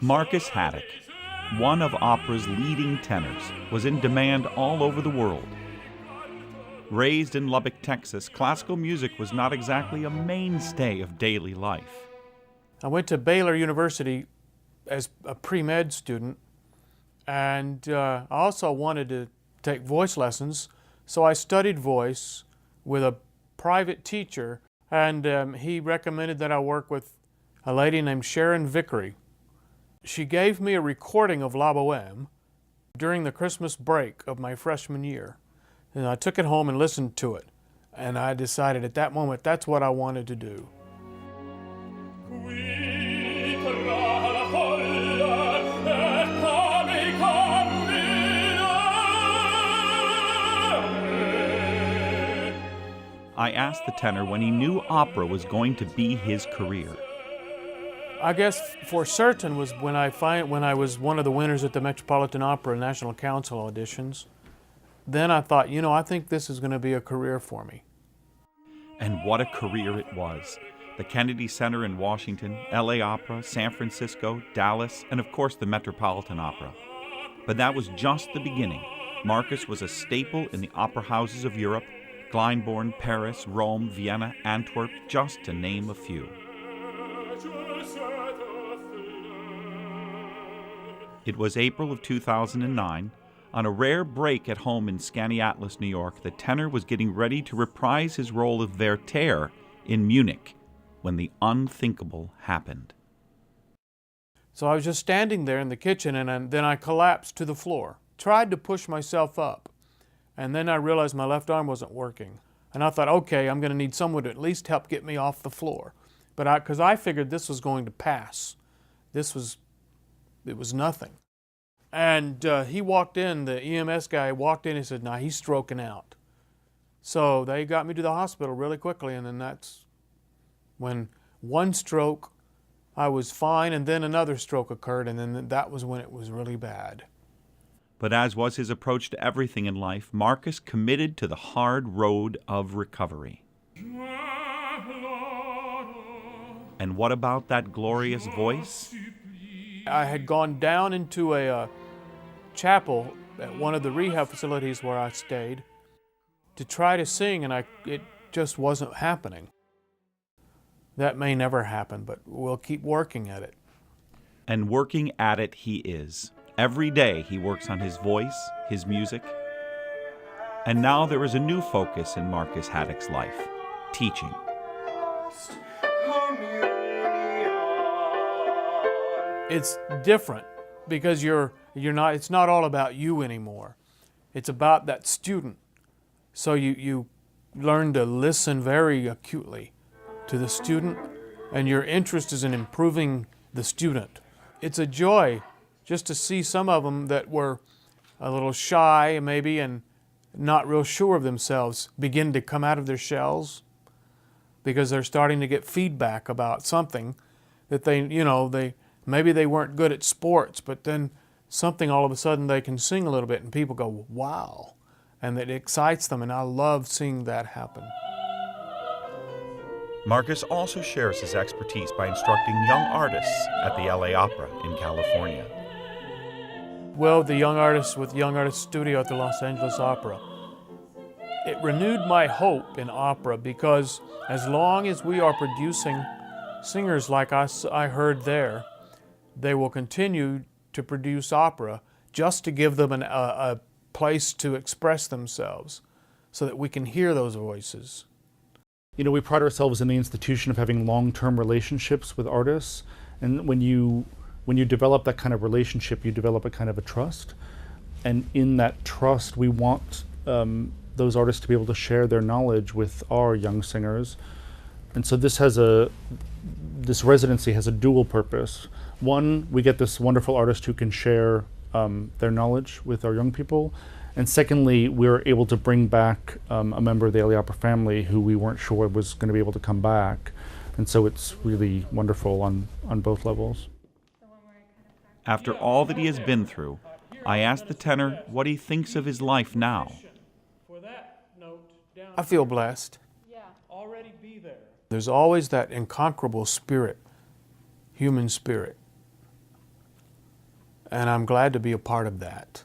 Marcus Haddock, one of opera's leading tenors, was in demand all over the world. Raised in Lubbock, Texas, classical music was not exactly a mainstay of daily life. I went to Baylor University as a pre-med student, and I also wanted to take voice lessons, so I studied voice with a private teacher, and he recommended that I work with a lady named Sharon Vickery. She gave me a recording of La Boheme during the Christmas break of my freshman year, and I took it home and listened to it, and I decided at that moment that's what I wanted to do. I asked the tenor when he knew opera was going to be his career. I guess for certain was when I was one of the winners at the Metropolitan Opera National Council auditions. Then I thought, I think this is going to be a career for me. And what a career it was. The Kennedy Center in Washington, LA Opera, San Francisco, Dallas, and of course the Metropolitan Opera. But that was just the beginning. Marcus was a staple in the opera houses of Europe, Glyndebourne, Paris, Rome, Vienna, Antwerp, just to name a few. It was April of 2009. On a rare break at home in Skaneateles, New York, the tenor was getting ready to reprise his role of Werther in Munich when the unthinkable happened. So I was just standing there in the kitchen, and then I collapsed to the floor. Tried to push myself up, and then I realized my left arm wasn't working. And I thought, okay, I'm going to need someone to at least help get me off the floor. But because I figured this was going to pass. It was nothing. And he walked in, the EMS guy walked in and said, nah, he's stroking out. So they got me to the hospital really quickly, and then that's when one stroke, I was fine, and then another stroke occurred, and then that was when it was really bad. But as was his approach to everything in life, Marcus committed to the hard road of recovery. And what about that glorious voice? I had gone down into a chapel at one of the rehab facilities where I stayed to try to sing, and it just wasn't happening. That may never happen, but we'll keep working at it. And working at it he is. Every day he works on his voice, his music. And now there is a new focus in Marcus Haddock's life: teaching. It's different because it's not all about you anymore. It's about that student. So you learn to listen very acutely to the student, and your interest is in improving the student. It's a joy just to see some of them that were a little shy maybe and not real sure of themselves begin to come out of their shells because they're starting to get feedback about something that maybe they weren't good at sports, but then something all of a sudden they can sing a little bit and people go, wow, and that excites them, and I love seeing that happen. Marcus also shares his expertise by instructing young artists at the LA Opera in California. Well, the Young Artists with Young Artists Studio at the Los Angeles Opera. It renewed my hope in opera because as long as we are producing singers like us, I heard there, they will continue to produce opera just to give them a place to express themselves so that we can hear those voices. We pride ourselves in the institution of having long-term relationships with artists, and when you develop that kind of relationship, you develop a kind of a trust, and in that trust we want those artists to be able to share their knowledge with our young singers. And so this residency has a dual purpose. One, we get this wonderful artist who can share their knowledge with our young people. And secondly, we're able to bring back a member of the LA Opera family who we weren't sure was going to be able to come back. And so it's really wonderful on both levels. After all that he has been through, I asked the tenor what he thinks of his life now. I feel blessed. There's always that unconquerable spirit, human spirit. and I'm glad to be a part of that.